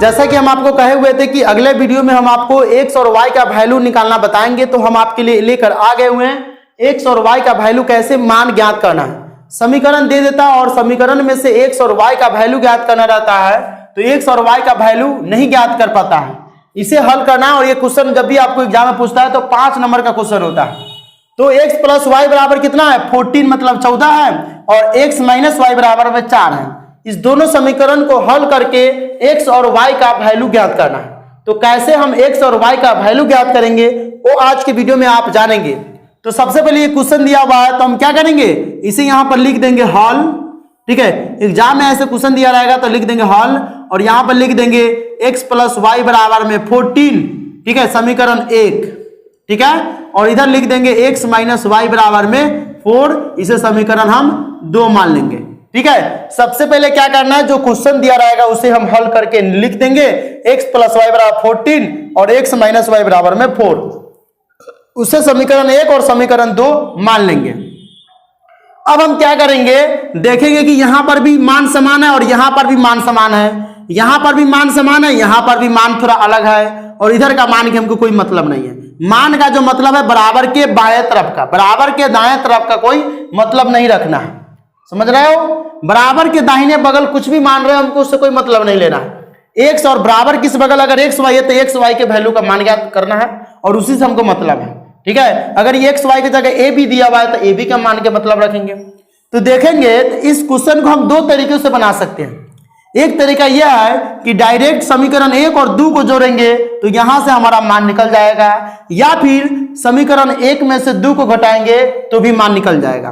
जैसा कि हम आपको कहे हुए थे कि अगले वीडियो में हम आपको x और y का वैल्यू निकालना बताएंगे, तो हम आपके लिए लेकर आ गए हुए हैं x और y का वैल्यू कैसे मान ज्ञात करना है। समीकरण दे देता है और समीकरण में से x और y का वैल्यू ज्ञात करना रहता है, तो x और y का वैल्यू नहीं ज्ञात कर पाता है, इसे हल करना है। और ये क्वेश्चन जब भी आपको एग्जाम में पूछता है तो 5 नंबर का क्वेश्चन होता है। तो x प्लस वाई बराबर कितना है 14 मतलब 14 है, और x माइनस वाई बराबर में 4 है। इस दोनों समीकरण को हल करके x और y का वैल्यू ज्ञात करना है। तो कैसे हम x और y का वैल्यू ज्ञात करेंगे वो आज के वीडियो में आप जानेंगे। तो सबसे पहले ये क्वेश्चन दिया हुआ है, तो हम क्या करेंगे, इसे यहां पर लिख देंगे हल। ठीक है, एग्जाम में ऐसे क्वेश्चन दिया रहेगा तो लिख देंगे हल, और यहां पर लिख देंगे x प्लस वाई बराबर में 14। ठीक है, समीकरण 1। ठीक है, और इधर लिख देंगे x माइनस वाई बराबर में 4, इसे समीकरण हम 2 मान लेंगे। ठीक है, सबसे पहले क्या करना है, जो क्वेश्चन दिया रहेगा उसे हम हल करके लिख देंगे x प्लस वाई बराबर 14 और x माइनस वाई बराबर में 4, उसे समीकरण 1 और समीकरण 2 मान लेंगे। अब हम क्या करेंगे, देखेंगे कि यहां पर भी मान समान है और यहां पर भी मान समान है, यहां पर भी मान समान है, यहां पर भी मान थोड़ा अलग है, और इधर का मान के हमको कोई मतलब नहीं है। मान का जो मतलब है बराबर के बाएं तरफ का, बराबर के दाएं तरफ का कोई मतलब नहीं रखना है, समझ रहे हो। बराबर के दाहिने बगल कुछ भी मान रहे हो, हमको उससे कोई मतलब नहीं लेना है। x और बराबर किस बगल अगर x y है तो x y के वैल्यू का मान ज्ञात करना है, और उसी से हमको मतलब है। ठीक है, अगर ये x y की जगह a भी दिया हुआ है तो a भी का मान के मतलब रखेंगे। तो देखेंगे तो इस क्वेश्चन को हम 2 तरीके से बना सकते हैं। एक तरीका यह है कि डायरेक्ट समीकरण 1 और 2 को जोड़ेंगे तो यहां से हमारा मान निकल जाएगा, या फिर समीकरण 1 में से 2 को घटाएंगे तो भी मान निकल जाएगा।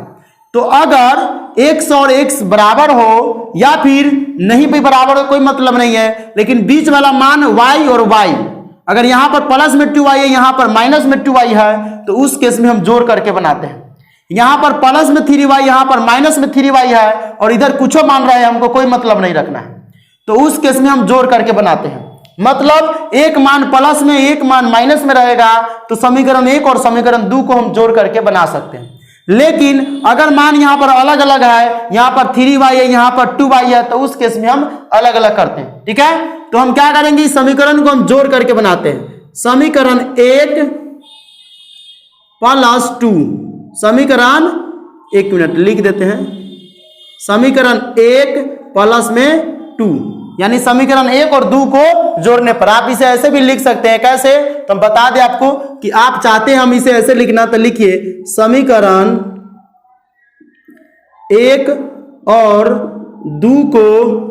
तो अगर x और x बराबर हो या फिर नहीं भी बराबर हो कोई मतलब नहीं है, लेकिन बीच वाला मान y और y, अगर यहां पर प्लस में 2y है यहां पर माइनस में 2y है, तो उस केस में हम जोड़ करके बनाते हैं। यहां पर प्लस में 3y यहां पर माइनस में 3y है, और इधर कुछ मान रहे हैं, हमको कोई मतलब नहीं रखना है, तो उस केस में हम जोड़ करके बनाते हैं। मतलब एक मान प्लस में एक मान माइनस में रहेगा, तो समीकरण 1 और समीकरण 2 को हम जोड़ करके बना सकते हैं। लेकिन अगर मान यहां पर अलग अलग है, यहां पर 3y है यहां पर 2y है, तो उस केस में हम अलग अलग करते हैं। ठीक है, तो हम क्या करेंगे, इस समीकरण को हम जोड़ करके बनाते हैं। समीकरण 1 प्लस 2, समीकरण 1 मिनट लिख देते हैं, समीकरण 1 प्लस में 2, यानी समीकरण 1 और 2 को जोड़ने पर आप इसे ऐसे भी लिख सकते हैं। कैसे, तो हम बता दें आपको कि आप चाहते हैं हम इसे ऐसे लिखना, तो लिखिए समीकरण 1 और 2 को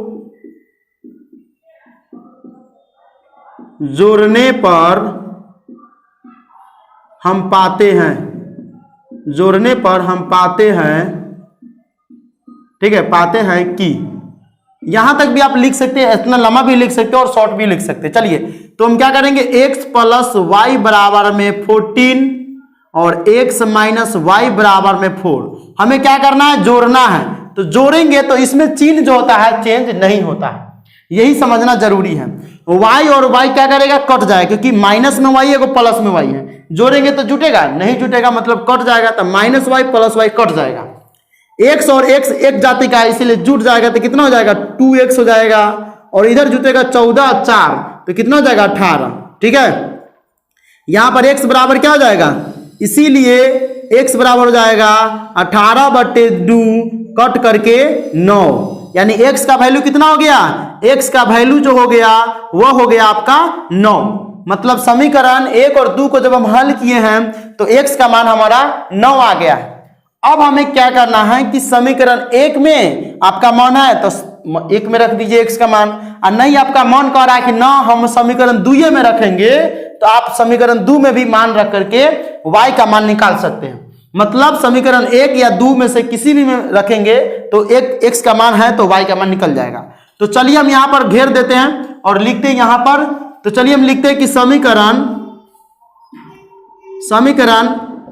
जोड़ने पर हम पाते हैं, जोड़ने पर हम पाते हैं, ठीक है, पाते हैं कि, यहां तक भी आप लिख सकते हैं, इतना लंबा भी लिख सकते हैं और शॉर्ट भी लिख सकते हैं। चलिए, तो हम क्या करेंगे, x प्लस वाई बराबर में 14 और x माइनस वाई बराबर में 4, हमें क्या करना है, जोड़ना है। तो जोड़ेंगे तो इसमें चिन्ह जो होता है चेंज नहीं होता है, यही समझना जरूरी है। y और y क्या करेगा, कट जाएगा, क्योंकि माइनस में y है को प्लस में y है, जोड़ेंगे तो जुटेगा नहीं, जुटेगा मतलब कट जाएगा, तो minus Y plus Y cut जाएगा। x और x एक जाति का है इसीलिए जुट जाएगा, तो कितना हो जाएगा 2x हो जाएगा, और इधर जुटेगा 14 4, तो कितना हो जाएगा 18। ठीक है, यहां पर x बराबर क्या हो जाएगा, इसीलिए x बराबर हो जाएगा 18/2 कट करके 9, यानी x का वैल्यू कितना हो गया, x का वैल्यू जो हो गया वो हो गया आपका 9। मतलब समीकरण 1 और 2 को जब हम हल किए हैं तो x का मान हमारा 9 आ गया है। अब हमें क्या करना है कि समीकरण 1 में आपका मान है तो 1 में रख दीजिए x का मान, और नहीं आपका मन कह रहा है कि ना हम समीकरण 2 में रखेंगे, तो आप समीकरण 2 में भी मान रख करके y का मान निकाल सकते हैं। मतलब समीकरण 1 या 2 में से किसी भी में रखेंगे तो एक x का मान है तो y का मान निकल जाएगा। तो चलिए हम यहां पर घेर देते हैं और लिखते हैं यहां पर, तो चलिए हम लिखते हैं कि समीकरण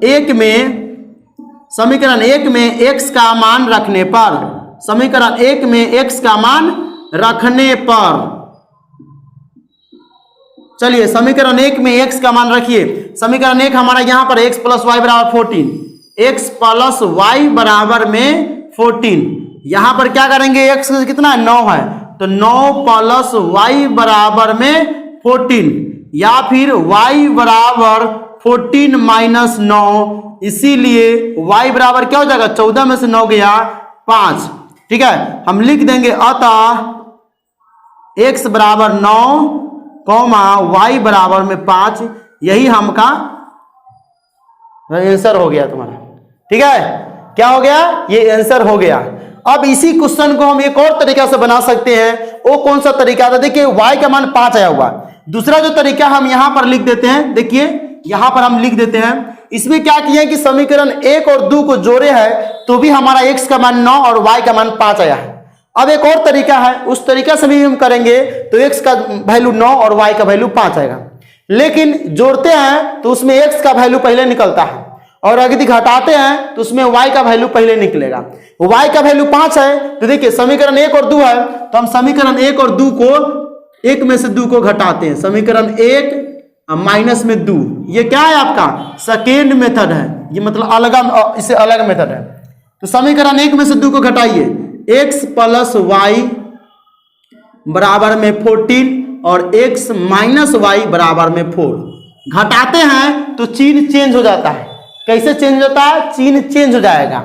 1 में x का मान रखने पर, समीकरण 1 में x का मान रखने पर, चलिए समीकरण 1 में x का मान रखिए। समीकरण 1 हमारा यहां पर x प्लस वाई बराबर 14, x प्लस वाई बराबर में 14, यहां पर क्या करेंगे x कितना है 9 है, तो 9 प्लस वाई बराबर में 14, या फिर y बराबर 14 माइनस 9, इसीलिए y बराबर क्या हो जाएगा, 14 में से 9 गया 5। ठीक है, हम लिख देंगे अतः x बराबर 9 कौमा y बराबर में 5, यही हमका आंसर हो गया तुम्हारा। ठीक है, क्या हो गया, ये आंसर हो गया। अब इसी क्वेश्चन को हम एक और तरीका से बना सकते हैं। वो कौन सा तरीका था, देखिए y का मान 5 आया हुआ। दूसरा जो तरीका हम यहां पर लिख देते हैं, देखिए यहां पर हम लिख देते हैं, इसमें क्या किया कि समीकरण 1 और 2 को जोड़े है तो भी हमारा x का मान 9 और y का मान 5 आया है। अब एक और तरीका है, उस तरीका से भी हम करेंगे तो x का वैल्यू 9 और y का वैल्यू 5 आएगा, लेकिन जोड़ते हैं तो उसमें x का वैल्यू पहले निकलता है और यदि घटाते हैं तो उसमें y का वैल्यू पहले निकलेगा। y का वैल्यू 5 है तो देखिए समीकरण 1 और 2 है, तो हम समीकरण 1 और 2 को 1 में से 2 को घटाते हैं, समीकरण 1 माइनस में 2, ये क्या है आपका सेकेंड मेथड है, ये मतलब अलग, इससे अलग मेथड है। तो समीकरण 1 में से 2 को घटाइए, x प्लस वाई बराबर में 14 और x माइनस वाई बराबर में 4। घटाते हैं तो चिन्ह चेंज हो जाता है। कैसे चेंज होता है, चिन्ह चेंज हो जाएगा।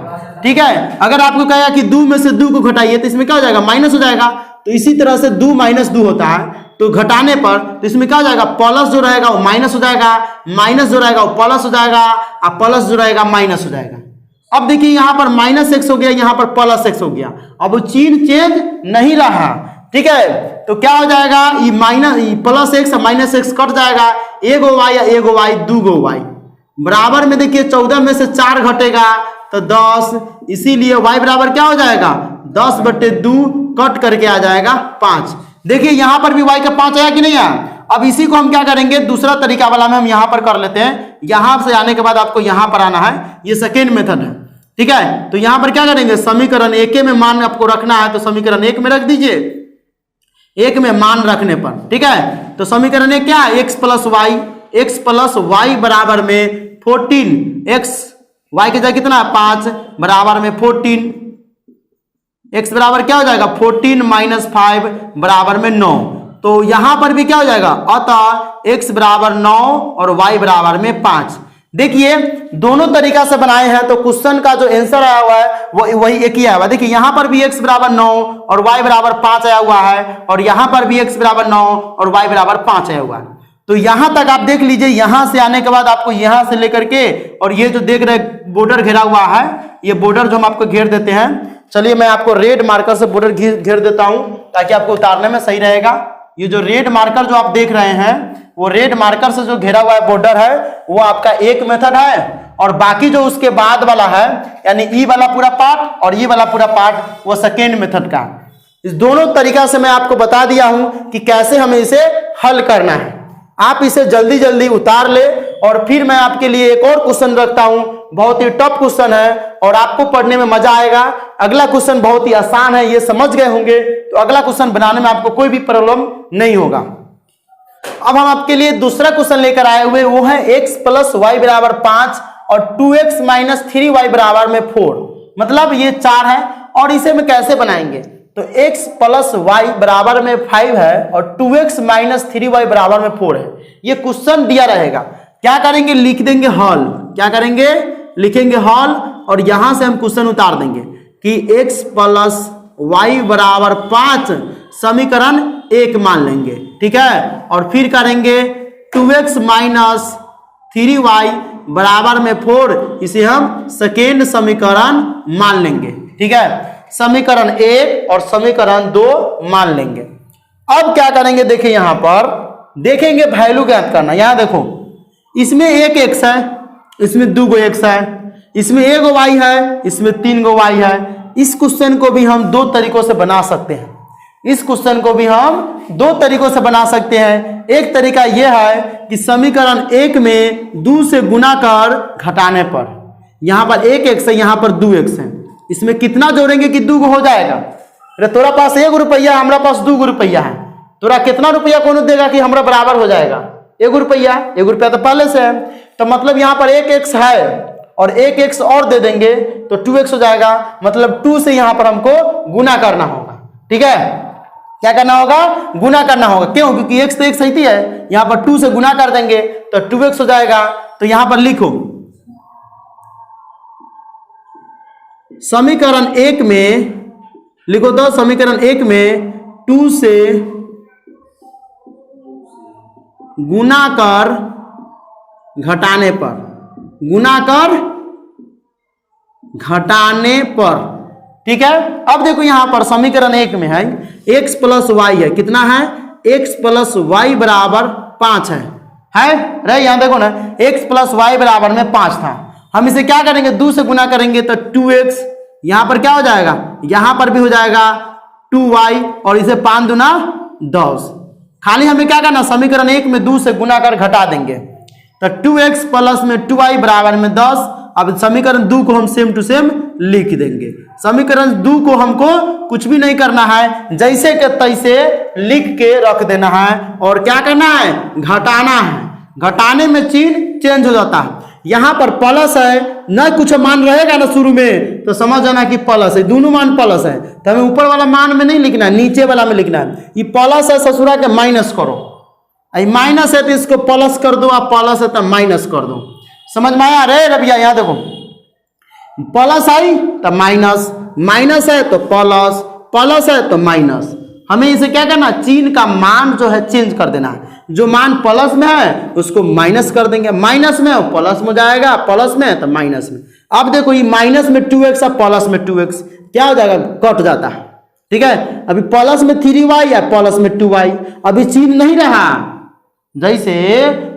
ठीक है, अगर आपको कहेगा कि 2 में से 2 को घटाइए तो इसमें क्या हो जाएगा, माइनस हो जाएगा। तो इसी तरह से 2 माइनस 2 होता है, तो घटाने पर तो इसमें क्या हो जाएगा, प्लस जो रहेगा वो माइनस हो जाएगा, माइनस जो रहेगा वो प्लस हो जाएगा, और प्लस जो रहेगा माइनस हो जाएगा। अब देखिए यहाँ पर माइनस एक्स हो गया, यहाँ पर प्लस एक्स हो गया, अब वो चिन्ह चेंज नहीं रहा। ठीक है, तो क्या हो जाएगा, ये minus plus x minus x cut जाएगा, एगो वाई या एगो वाई, 2 गो वाई बराबर में देखिए 14 में से 4 घटेगा तो 10, इसीलिए y बराबर क्या हो जाएगा, 10/2 कट करके आ जाएगा 5। देखिए यहां पर भी y का 5 आया कि नहीं आया। अब इसी को हम क्या करेंगे, दूसरा तरीका वाला में हम यहां पर कर लेते हैं। यहां से आने के बाद आपको यहां पर आना है, ये सेकेंड मेथड है। ठीक है, तो यहां पर क्या करेंगे, समीकरण 1 में मान आपको रखना है तो समीकरण 1 में रख दीजिए, 1 में मान रखने पर। ठीक है, तो समीकरण 1 क्या है, x प्लस वाई बराबर में 14, x y की जगह कितना है 5 बराबर में 14, x बराबर क्या हो जाएगा 14 माइनस 5 बराबर में 9। तो यहां पर भी क्या हो जाएगा, अतः x बराबर 9 और y बराबर में 5। देखिए दोनों तरीका से बनाए हैं तो क्वेश्चन का जो आंसर आया हुआ है वो वही एक ही आया हुआ है। देखिए यहां पर भी x बराबर 9 और y बराबर 5 आया हुआ है, और यहां पर भी x बराबर 9 और y बराबर 5 आया हुआ है। तो यहां तक आप देख लीजिए, यहां से आने के बाद आपको यहां से लेकर के और ये जो देख रहे बॉर्डर घेरा हुआ है, ये बॉर्डर जो हम आपको घेर देते हैं, चलिए मैं आपको रेड मार्कर से बॉर्डर घेर देता हूं ताकि आपको उतारने में सही रहेगा। ये जो रेड मार्कर जो आप देख रहे हैं, वो रेड मार्कर से जो घेरा हुआ है बॉर्डर है, वो आपका एक मेथड है, और बाकी जो उसके बाद वाला है यानी ई वाला पूरा पार्ट और ये वाला पूरा पार्ट वो सेकेंड मेथड का। इस दोनों तरीका से मैं आपको बता दिया हूं कि कैसे हमें इसे हल करना है। आप इसे जल्दी जल्दी उतार ले, और फिर मैं आपके लिए एक और क्वेश्चन रखता हूं, बहुत ही टफ क्वेश्चन है और आपको पढ़ने में मजा आएगा। अगला क्वेश्चन बहुत ही आसान है, ये समझ गए होंगे, तो अगला क्वेश्चन बनाने में आपको कोई भी प्रॉब्लम नहीं होगा। अब हम आपके लिए दूसरा क्वेश्चन लेकर आए हुए, वो है x प्लस वाई बराबर 5 और 2x माइनस 3y बराबर में 4। मतलब ये 4 है और इसे हम कैसे बनाएंगे, तो x प्लस वाई बराबर में 5 है और 2x माइनस 3y बराबर में 4 है। ये क्वेश्चन दिया रहेगा, क्या करेंगे, लिख देंगे हल। क्या करेंगे, लिखेंगे हल, और यहां से हम क्वेश्चन उतार देंगे कि x प्लस वाई बराबर 5 समीकरण 1 मान लेंगे। ठीक है, और फिर करेंगे 2x माइनस 3y बराबर में 4, इसे हम सेकेंड समीकरण मान लेंगे। ठीक है, समीकरण 1 और समीकरण 2 मान लेंगे। अब क्या करेंगे, देखिए यहां पर देखेंगे वैल्यू ज्ञात करना। यहां देखो, इसमें एक x है, इसमें 2 गो x है, इसमें 1 गो y है, इसमें 3 गो y है। इस क्वेश्चन को भी हम 2 तरीकों से बना सकते हैं। इस क्वेश्चन को भी हम 2 तरीकों से बना सकते हैं। एक तरीका यह है कि समीकरण 1 में 2 से गुना कर घटाने पर, यहां पर 1x है, यहां पर 2x है, इसमें कितना जोड़ेंगे कि 2 हो जाएगा। अरे तोरा पास 1 रुपया, हमारा पास 2 रुपया है, तोरा कितना रुपया कौन देगा कि हमारा बराबर हो जाएगा, 1 रुपया। 1 रुपया तो पहले से है, तो मतलब यहां पर 1x है और 1x और दे देंगे तो 2x हो जाएगा। मतलब 2 से यहां पर हमको गुना करना होगा। ठीक है, क्या करना होगा, गुना करना होगा। क्यों, क्योंकि x तो x सही है, यहां पर 2 से गुना कर देंगे तो 2x हो जाएगा। तो यहां पर लिखो समीकरण 1 में, लिखो तो समीकरण 1 में 2 से गुना कर घटाने पर, गुना कर घटाने पर, ठीक है। अब देखो यहां पर समीकरण 1 में है x प्लस वाई है, कितना है, x प्लस वाई बराबर 5 है रे, यहां देखो ना x प्लस वाई बराबर में 5 था। हम इसे क्या करेंगे, 2 से गुना करेंगे तो 2x, यहां पर क्या हो जाएगा, यहां पर भी हो जाएगा 2y, और इसे 5 दूना 10। खाली हमें क्या करना, समीकरण 1 में 2 से गुना कर घटा देंगे तो 2x प्लस में 2y बराबर में 10। अब समीकरण 2 को हम सेम टू सेम लिख देंगे। समीकरण 2 को हमको कुछ भी नहीं करना है, जैसे के तैसे लिख के रख देना है, और क्या करना है, घटाना है। घटाने में चिन्ह चेंज हो जाता है। यहां पर प्लस है ना, कुछ मान रहेगा ना शुरू में तो समझ जाना कि प्लस है, दोनों मान प्लस है। तो हमें ऊपर वाला मान में नहीं लिखना है, नीचे वाला में लिखना है। ये प्लस है ससुरा के माइनस करो, माइनस है तो इसको प्लस कर दो, आप प्लस है तो माइनस कर दो। समझ में आया रे रबिया, यहां देखो प्लस आई तो माइनस, माइनस है तो प्लस, प्लस है तो माइनस। हमें इसे क्या करना, चिन्ह का मान जो है चेंज कर देना है। जो मान प्लस में है उसको माइनस कर देंगे, माइनस में है प्लस में जाएगा, प्लस में है तो माइनस में। अब देखो ये माइनस में 2x और प्लस में 2x क्या हो जाएगा, कट जाता है, ठीक है। अभी प्लस में 3y या प्लस में 2y, अभी चिन्ह नहीं रहा। जैसे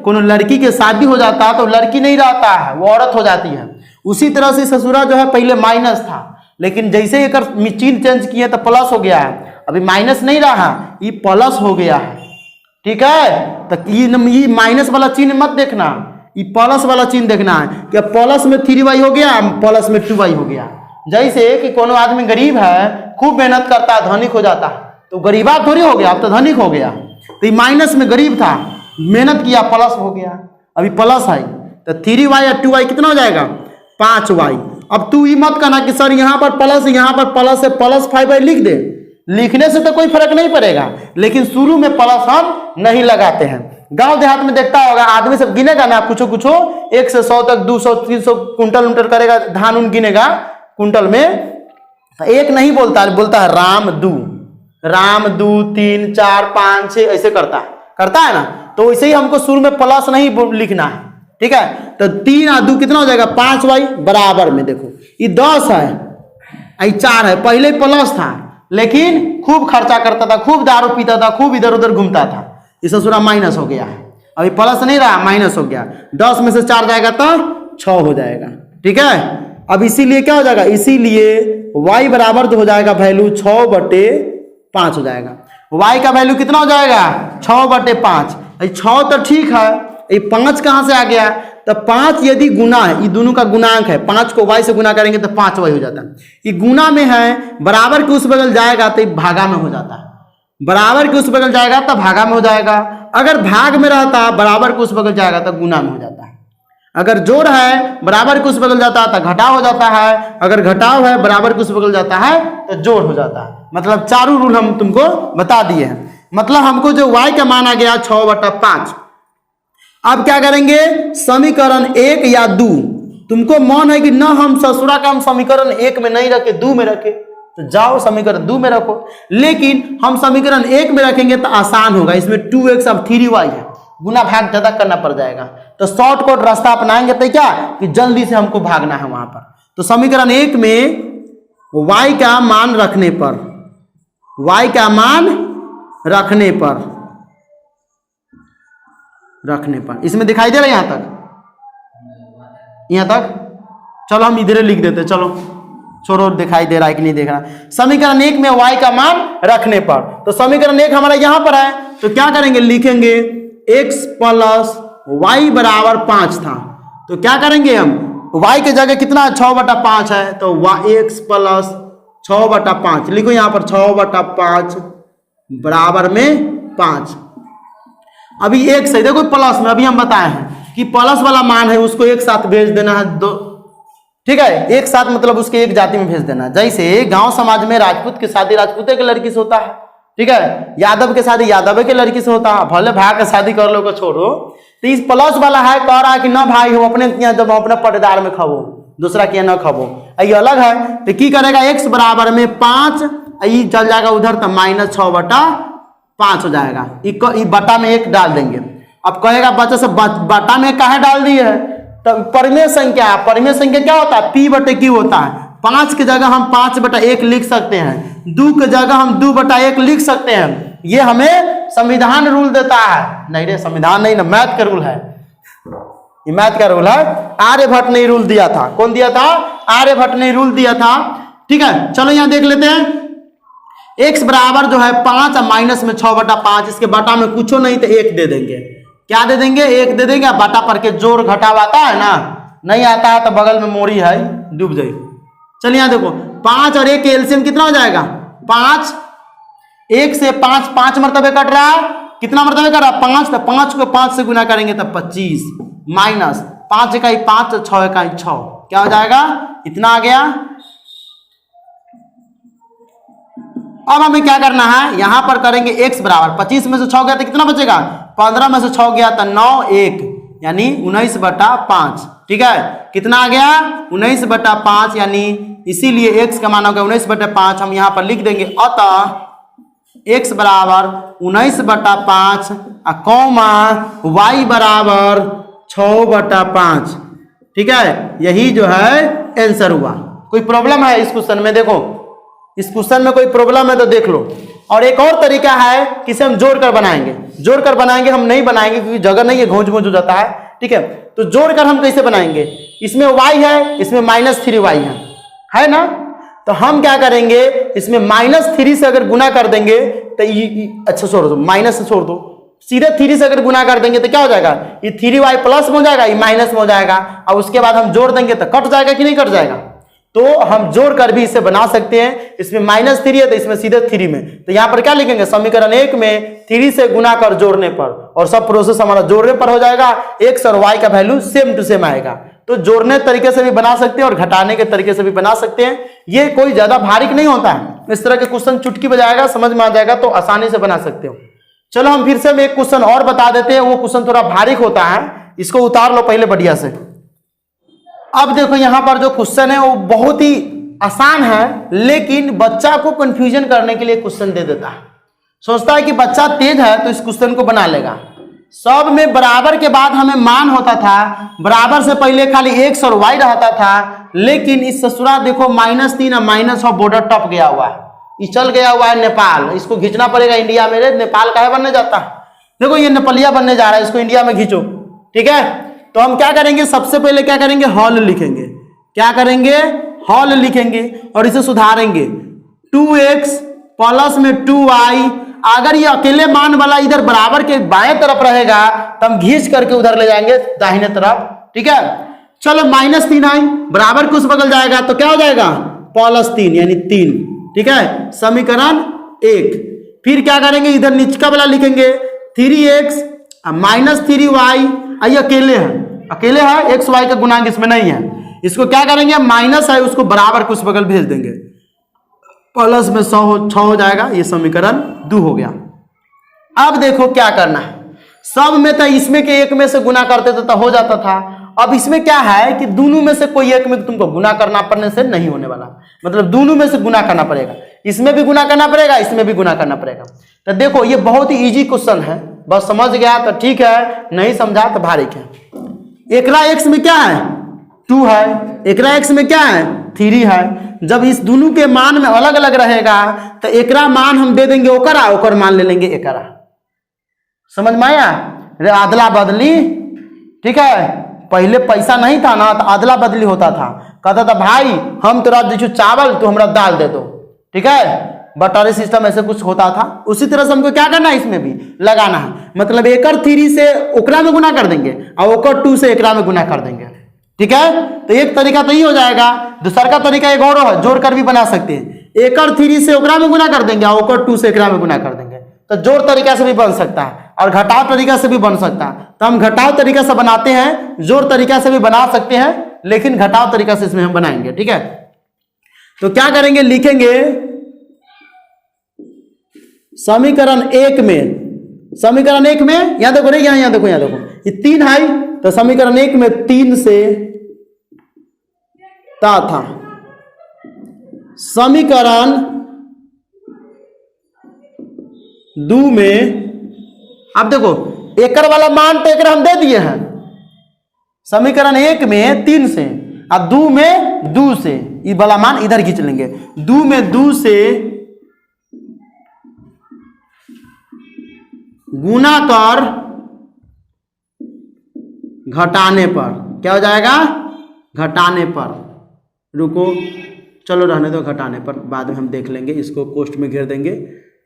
कोनो लड़की के शादी हो जाता है तो लड़की नहीं रहता है, वो औरत हो जाती है। उसी तरह से ससुरा जो है पहले माइनस था, लेकिन जैसे एक चिन्ह चेंज किए तो प्लस हो गया है। अभी माइनस नहीं रहा, ये प्लस हो गया है, ठीक है। तो ये माइनस वाला चिन्ह मत देखना, ये प्लस वाला चिन्ह देखना है कि प्लस में 3y हो गया, प्लस में 2y हो गया। जैसे कि कोनो आदमी गरीब है, खूब मेहनत करता है, धनिक हो जाता है, तो गरीबा थोड़ी हो गया, अब तो धनिक हो गया। तो ये माइनस में गरीब था, मेहनत किया, प्लस हो गया। अभी प्लस आई तो 3y या 2y कितना हो जाएगा, 5y। अब तू ये मत कहना कि सर यहाँ पर प्लस है, यहाँ पर प्लस है, प्लस 5y लिख दे। लिखने से तो कोई फर्क नहीं पड़ेगा, लेकिन शुरू में प्लस हम नहीं लगाते हैं। गांव देहात में देखता होगा आदमी सब गिनेगा ना, कुछ 1 से 100 तक, 200 300 कुंटल उंटल करेगा, धान उन गिनेगा कुंटल में, तो एक नहीं बोलता है, बोलता है राम दू, 3 4 5 6 ऐसे करता है ना। तो वैसे ही हमको शुरू में प्लस नहीं लिखना है, ठीक है। तो 3 और 2 कितना हो जाएगा, 5y बराबर में, देखो ये 10 है, ये 4 है। पहले प्लस था लेकिन खूब खर्चा करता था, खूब दारू पीता था, खूब इधर उधर घूमता था, इस ससुरा माइनस हो गया है। अभी प्लस नहीं रहा, माइनस हो गया। 10 में से 4 जाएगा तो 6 हो जाएगा, ठीक है। अब इसीलिए क्या हो जाएगा, इसीलिए y बराबर तो हो जाएगा वैल्यू 6/5 हो जाएगा। y का वैल्यू कितना हो जाएगा, 6/5। 6 तो ठीक है, ये 5 कहां से आ गया, तो 5 यदि गुना है, ये दोनों का गुणांक है, 5 को y से गुना करेंगे तो 5y हो जाता है। ये गुना में है, बराबर के उस बगल जाएगा तो भागा में हो जाता है, बराबर के उस बगल जाएगा तो भागा में हो जाएगा। अगर भाग में रहता, बराबर के उस बगल जाएगा तो गुना में हो जाता है। अगर जोड़ है, बराबर के उस बगल जाता है तो घटाव हो जाता है। अगर घटाव है, बराबर के उस बगल जाता है तो जोड़ हो जाता है। मतलब चारों रूल हम तुमको बता दिए हैं। मतलब हमको जो y का मान आ गया 6/5। अब क्या करेंगे, समीकरण 1 या 2, तुमको मन है कि ना हम ससुरा का हम समीकरण 1 में नहीं रखे, 2 में रखे, तो जाओ समीकरण 2 में रखो। लेकिन हम समीकरण 1 में रखेंगे तो आसान होगा, इसमें 2x अब 3y है, गुना भाग ज्यादा करना पड़ जाएगा। तो शॉर्टकट रास्ता अपनाएंगे तो क्या कि जल्दी से हमको भागना है वहां पर। तो समीकरण 1 में y का मान रखने पर, y का मान रखने पर इसमें दिखाई दे रहा है यहां तक चलो हम इधर लिख देते, चलो छोड़ो दिखाई दे रहा है कि नहीं देख रहा। समीकरण 1 में y का मान रखने पर, तो समीकरण 1 हमारा यहां पर है, तो क्या करेंगे, लिखेंगे x प्लस y बराबर 5 था, तो क्या करेंगे हम, y के जगह कितना 6/5 है, तो x प्लस 6/5 लिखो यहां पर, 6/5 बराबर में 5। अभी एक सही देखो प्लस में, अभी हम बताए हैं कि प्लस वाला मान है उसको एक साथ भेज देना है, दो, ठीक है, एक साथ मतलब उसके एक जाति में भेज देना। जैसे गांव समाज में राजपूत की शादी राजपूते की लड़की से होता है, ठीक है। यादव के शादी यादव के लड़की से होता है, भले भाई का शादी कर लो को छोड़ो। तो इस प्लस वाला है कह रहा है कि ना भाई हम अपने यहाँ जब अपने पटेदार में खाबो, दूसरा के यहाँ न खाबो, ये अलग है। तो की करेगा x बराबर में 5, ये चल जाएगा उधर तो -6/5 हो जाएगा। ये बटा में 1 डाल देंगे। अब कहेगा बच्चा से बटा में काहे डाल दिए है, तो परिमेय संख्या है। परिमेय संख्या क्या होता है, P/Q होता है। 5 की जगह हम 5/1 लिख सकते हैं, 2 की जगह हम 2/1 लिख सकते हैं। ये हमें संविधान रूल देता है। नहीं रे, संविधान नहीं ना, मैथ का रूल है, ये मैथ का रूल है। आर्यभट्ट ने रूल दिया था। कौन दिया था, आर्यभट्ट ने रूल दिया था। ठीक है, चलो यहां देख लेते हैं। x बराबर जो है 5 और माइनस में 6/5, इसके बटा में कुछ नहीं तो 1 दे देंगे। क्या दे देंगे, 1 दे देंगे। बटा पर के जोड़ घटाव आता है ना, नहीं आता है तो बगल में मोरी है, डूब जाए। चलिए यहां देखो, 5 और 1 के एलसीएम कितना हो जाएगा, 5। 1 से 5 5 मरतबे कट रहा है, कितना मरतबे कट रहा है, 5। तो 5 को 5 से गुना करेंगे तब 25 माइनस 5 इकाई 5 और 6 इकाई 6, क्या हो जाएगा, इतना आ गया। अब हमें क्या करना है, यहां पर करेंगे x बराबर 25 में से 6 गया तो कितना बचेगा, 15 में से 6 गया तो 9, 1 यानी 19/5। ठीक है, कितना आ गया, 19/5, यानी इसीलिए x का मान होगा 19/5। हम यहां पर लिख देंगे अतः x बराबर 19/5 कौमा y बराबर 6/5। ठीक है, यही जो है आंसर हुआ। कोई प्रॉब्लम है इस क्वेश्चन में, देखो इस क्वेश्चन में कोई प्रॉब्लम है तो देख लो। और एक और तरीका है कि इसे हम जोड़कर बनाएंगे। जोड़कर बनाएंगे, हम नहीं बनाएंगे क्योंकि जगह नहीं है, घोंच घोंच हो जाता है। ठीक है, तो जोड़कर हम कैसे बनाएंगे, इसमें y है, इसमें -3y है ना। तो हम क्या करेंगे, इसमें -3 से अगर गुना कर देंगे तो अच्छा छोड़ दो, माइनस से छोड़ दो, सीधे 3 से अगर गुना कर देंगे तो क्या हो जाएगा, ये 3y प्लस में हो जाएगा, ये माइनस में हो जाएगा। और उसके बाद हम जोड़ देंगे तो कट जाएगा कि नहीं कट जाएगा। तो हम जोड़कर भी इसे बना सकते हैं। इसमें -3 है तो इसमें सीधे 3 में, तो यहां पर क्या लिखेंगे, समीकरण 1 में 3 से गुना कर जोड़ने पर, और सब प्रोसेस हमारा जोड़ने पर हो जाएगा। x और y का वैल्यू सेम टू सेम आएगा। तो जोड़ने तरीके से भी बना सकते हैं और घटाने के तरीके से भी बना सकते हैं। ये कोई ज्यादा भारी नहीं होता है। इस तरह के क्वेश्चन चुटकी बजाएगा, समझ में आ जाएगा, तो आसानी से बना सकते हो। चलो हम फिर से एक क्वेश्चन और बता देते हैं। वो क्वेश्चन थोड़ा भारी होता है, इसको उतार लो पहले बढ़िया से। अब देखो यहां पर जो क्वेश्चन है वो बहुत ही आसान है, लेकिन बच्चा को कंफ्यूजन करने के लिए क्वेश्चन दे देता है। सोचता है कि बच्चा तेज है तो इस क्वेश्चन को बना लेगा। सब में बराबर के बाद हमें मान होता था, बराबर से पहले खाली x और y रहता था, लेकिन इस ससुरा देखो -3 और -6 बॉर्डर टप गया हुआ है, ये चल गया हुआ है नेपाल। इसको खींचना पड़ेगा इंडिया में। नेपाल काहे बनने जाता है, देखो ये नेपालिया बनने जा रहा है, इसको इंडिया में खींचो। ठीक है, तो हम क्या करेंगे, सबसे पहले क्या करेंगे, हॉल लिखेंगे। क्या करेंगे, हॉल लिखेंगे और इसे सुधारेंगे। 2x प्लस में 2y, अगर ये अकेले मान वाला इधर बराबर के बाएं तरफ रहेगा तो हम घींच करके उधर ले जाएंगे दाहिने तरफ। ठीक है, चलो -3i बराबर कुछ बगल जाएगा तो क्या हो जाएगा, +3 यानी 3। ठीक है, समीकरण 1। फिर क्या करेंगे, इधर नीचका वाला लिखेंगे 3x -3y। ये अकेले है, x y का गुणांक इसमें नहीं है। इसको क्या करेंगे, माइनस है उसको बराबर कुछ बगल भेज देंगे, प्लस में 6 हो जाएगा। ये समीकरण 2 हो गया। अब देखो क्या करना है, सब में तो इसमें के एक में से गुना करते थे तो हो जाता था। अब इसमें क्या है कि दोनों में से कोई एक में तुमको गुना करना पड़ने से नहीं होने वाला, मतलब दोनों में से गुना करना पड़ेगा। इसमें भी गुना करना पड़ेगा, इसमें भी गुना करना पड़ेगा। तो देखो ये बहुत ही इजी क्वेश्चन है, बस समझ गया तो ठीक है, नहीं समझा तो भारिक है। एकरा x में क्या है, 2 है, एकरा x में क्या है, 3 है। जब इस दोनों के मान में अलग अलग रहेगा तो एकरा मान हम दे देंगे ओकरा, ओकर मान ले लेंगे एकरा। समझ में आया, अदला बदली। ठीक है, पहले पैसा नहीं था ना तो अदला बदली होता था, कहता था भाई हम तेरा दीजू चावल तो हमरा दाल दे दो। ठीक है, बटारी सिस्टम ऐसे कुछ होता था। उसी तरह से हमको क्या करना है, इसमें भी लगाना है, मतलब एकर 3 से ओकरा में गुना कर देंगे और ओकर 2 से एकरा में गुना कर देंगे। ठीक है, तो एक तरीका तो ये हो जाएगा। दूसरा का तरीका एक और है, जोड़ कर भी बना सकते हैं। एकर 3 से ओकरा में गुना कर देंगे और ओकर 2 से एकरा में गुना कर देंगे। तो जोड़ तरीका से भी बन सकता है और घटाव तरीका से भी बन सकता है। तो हम घटाव तरीका से बनाते हैं, जोड़ तरीका से भी बना सकते हैं, लेकिन घटाव तरीका से इसमें हम बनाएंगे। ठीक है, तो क्या करेंगे, लिखेंगे समीकरण एक में यहां देखो रे, यहां देखो, ये 3 है तो समीकरण एक में 3 से तथा समीकरण 2 में, अब देखो एकर वाला मान तो एकर हम दे दिए हैं, समीकरण 1 में 3 से और 2 में 2 से, ये वाला मान इधर खींच लेंगे। 2 में 2 से गुना कर घटाने पर क्या हो जाएगा, घटाने पर, रुको चलो रहने दो, घटाने पर बाद में हम देख लेंगे, इसको कोष्ठ में घेर देंगे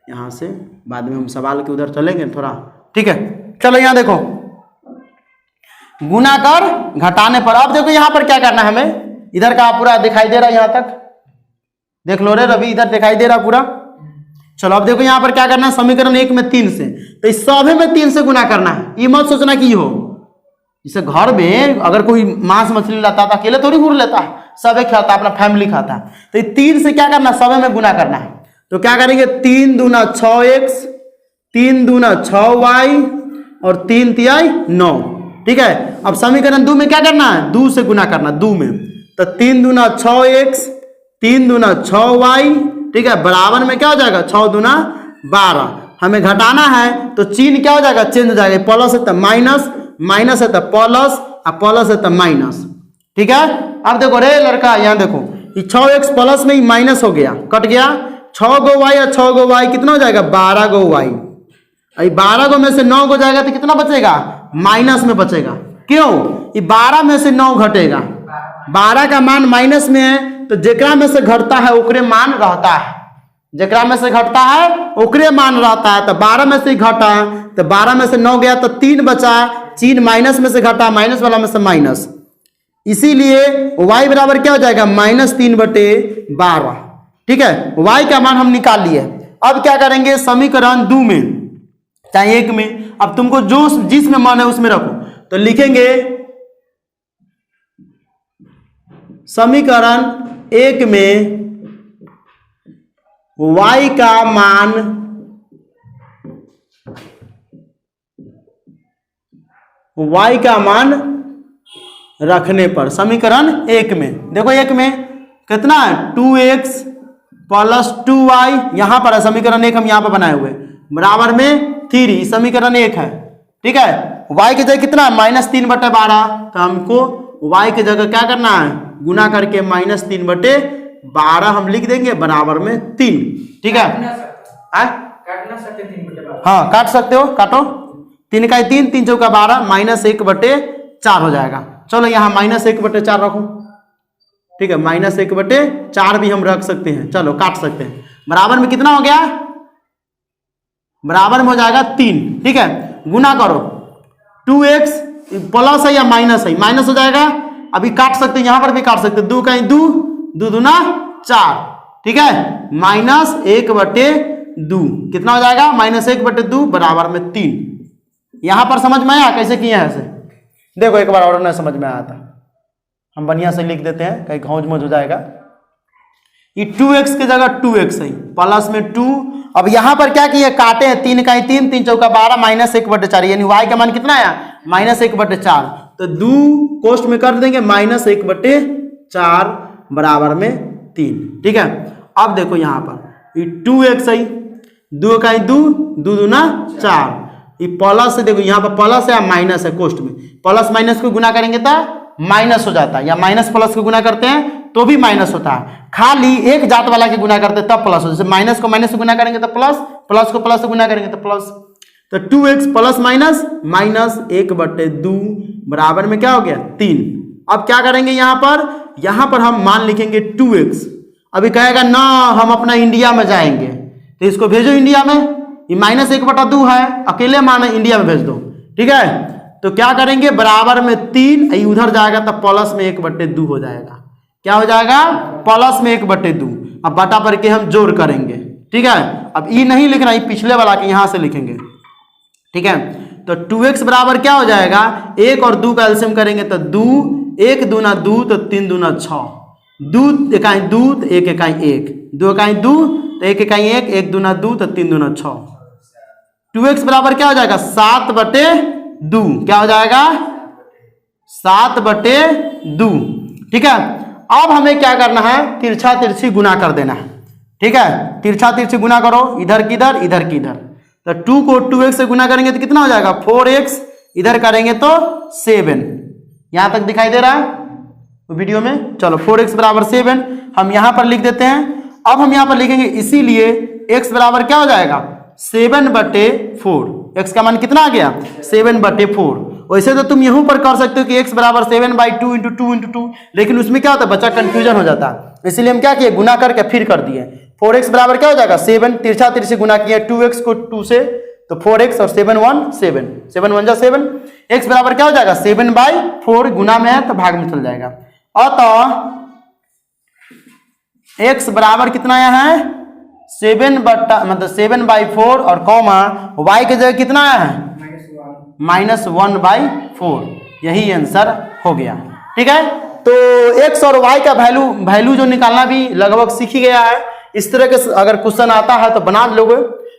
यहां से, बाद में हम सवाल के उधर चलेंगे थोड़ा, ठीक है। चलो यहां देखो गुना कर घटाने पर, अब देखो यहां पर क्या करना है हमें, इधर का पूरा दिखाई दे रहा है, यहां तक देख लो रे रवि, इधर दिखाई दे रहा पूरा। चलो अब देखो यहां पर क्या करना है, समीकरण 1 में 3 से, तो इस सभी में 3 से गुना करना है। ये मत सोचना कि हो, जैसे घर में अगर कोई मांस मछली लाता था अकेले थोड़ी घूर लेता है, सब एक खाता, अपना फैमिली खाता है, तो ये 3 से क्या करना है, सभी में गुना करना है। तो क्या करेंगे, 3 दूना 6x, 3 दूना 6y और 3 तिहाई 9, ठीक है। अब समीकरण 2 में क्या करना है, 2 से गुना करना, 2 में, तो 3 दूना 6x, 3 दूना 6y, ठीक है, बराबर में क्या हो जाएगा 6 दूना 12। हमें घटाना है तो चिन्ह क्या हो जाएगा, चेंज हो जाएगा, प्लस है तो माइनस, माइनस है तो प्लस और प्लस है तो माइनस, ठीक है। अब देखो रे लड़का, यहाँ देखो ये 6x प्लस में ही माइनस हो गया, कट गया, 6 गो y और 6 गो y कितना हो जाएगा, 12 गो y, 12 गो में से 9 गो जाएगा तो कितना बचेगा, माइनस में बचेगा। क्यों, ये 12 में से 9 घटेगा, 12 का मान माइनस में है, तो जेकरा में से घटता है ओकरे मान रहता है, जेकरा में से घटता है ओकरे मान रहता है। तो 12 में से घटा, तो 12 में से 9 गया तो 3 बचा, चिन्ह माइनस में से घटा, माइनस वाला में से माइनस, इसीलिए y बराबर क्या हो जाएगा, -3/12, ठीक है। y का मान हम निकाल लिए। अब क्या करेंगे, समीकरण 2 में चाहे 1 में, अब तुमको जो जिसमें मन है उसमें रखो, तो लिखेंगे समीकरण 1 में y का मान रखने पर, समीकरण 1 में देखो 1 में कितना है, 2x प्लस 2y, यहां पर है समीकरण 1, हम यहां पर बनाए हुए, बराबर में 3, समीकरण 1 है, ठीक है। y की जगह कितना है, -3/12, तो हमको y की जगह क्या करना है, गुना करके -3/12 हम लिख देंगे, बराबर में 3, ठीक है। हाँ काट सकते हो, काटो, 3 का 3, 3 चौका 12, -1/4 हो जाएगा। चलो यहाँ -1/4 रखो, ठीक है, -1/4 भी हम रख सकते हैं, चलो काट सकते हैं, बराबर में कितना हो गया, बराबर में हो जाएगा 3, ठीक है। गुना करो, 2x प्लस है या माइनस है, माइनस हो जाएगा, अभी काट सकते हैं, यहां पर भी काट सकते हैं, 2 का 2, 2 दूना 4, ठीक है, -1/2 कितना हो जाएगा, -1/2 बराबर में 3। यहां पर समझ में आया कैसे किए हैं ऐसे, देखो एक बार और ना समझ में आया था, हम बढ़िया से लिख देते हैं, कहीं घौज मोज हो जाएगा। ये 2x की जगह 2x है, प्लस में 2, अब यहां पर क्या किए, काटे हैं, 3 का 3, 3 चौका 12, -1/4, यानी y का मान कितना आया, -1/4, तो 2 कोष्ठ में कर देंगे, -1/4 बराबर में 3, ठीक है। अब देखो यहां पर ये 2x है, 2 का 2, 2 दूना 4, ये प्लस है, देखो यहाँ पर प्लस है या माइनस है, कोष्ठ में प्लस माइनस को गुना करेंगे तो माइनस हो जाता है, या माइनस प्लस को गुना करते हैं तो भी माइनस होता है, खाली एक जात वाला के गुना करते हैं तब प्लस हो, जैसे माइनस को माइनस से गुना करेंगे तो प्लस, प्लस को प्लस से गुना करेंगे तो प्लस, तो 2x प्लस माइनस -1/2 बराबर में क्या हो गया, 3। अब क्या करेंगे, यहां पर हम मान लिखेंगे 2x, अभी कहेगा ना हम अपना इंडिया में जाएंगे, तो इसको भेजो इंडिया में, ये -1/2 है, अकेले मान इंडिया में भेज दो, ठीक है। तो क्या करेंगे, बराबर में 3, उधर जाएगा तो प्लस में 1/2 हो जाएगा, क्या हो जाएगा, प्लस में 1/2, अब बटा पर के हम जोड़ करेंगे, ठीक है। अब ये नहीं लिखना, ये पिछले वाला के यहां से लिखेंगे, ठीक है। तो 2x बराबर क्या हो जाएगा, 1 और 2 का एलसीएम करेंगे तो 2, 1 दूना 2 तो 3 दूना 6, 2 इकाई 2 तो 1 इकाई 1, 2 इकाई 2 तो तो 1 इकाई 1, 1 दूना 2, तो 3 दूना 6। 2x बराबर क्या हो जाएगा 7/2, क्या हो जाएगा 7/2। ठीक है, अब हमें क्या करना है, तिरछा तिरछी गुना कर देना है। ठीक है, तिरछा तिरछी गुना करो, इधर की इधर, इधर की इधर। तो 2 को 2x से गुना करेंगे तो कितना हो जाएगा 4x, इधर करेंगे तो 7। यहां तक दिखाई दे रहा है वीडियो में। चलो 4x बराबर 7 हम यहां पर लिख देते हैं। अब हम यहां पर लिखेंगे, इसीलिए x बराबर क्या हो जाएगा 7/4। x का मान कितना आ गया 7/4। वैसे तो तुम यहीं पर कर सकते हो कि x बराबर 7/2 × 2 × 2, लेकिन उसमें क्या होता है बच्चा कंफ्यूजन हो जाता है, इसलिए हम क्या किए गुना करके फिर कर दिए। 4x बराबर क्या हो जाएगा 7, तिरछा तिरछी गुना किए 2x को 2 से, तो 4x और 7 1 7, 7 1 जा 7। x बराबर क्या हो जाएगा 7/4, गुना में है तो भाग में चल जाएगा। अतः x बराबर कितना आया है 7/4 और कॉमा y की जगह कितना आया है -1/4। यही आंसर हो गया। ठीक है, तो x और y का वैल्यू जो निकालना भी लगभग सीख ही गया है। इस तरह के अगर क्वेश्चन आता है तो बना लोगे,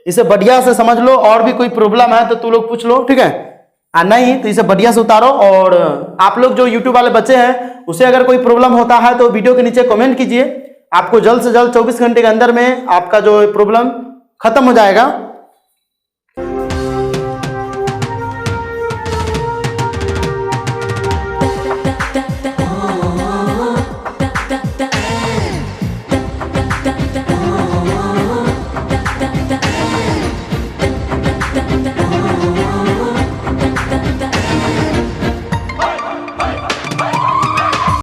इसे बढ़िया से समझ लो। और भी कोई प्रॉब्लम है तो तू लोग पूछ लो, ठीक है, नहीं तो इसे बढ़िया से उतारो। और आप लोग जो यूट्यूब वाले बच्चे हैं उसे अगर कोई प्रॉब्लम होता है तो वीडियो के नीचे कमेंट कीजिए, आपको जल्द से जल्द 24 घंटे के अंदर में आपका जो प्रॉब्लम खत्म हो जाएगा।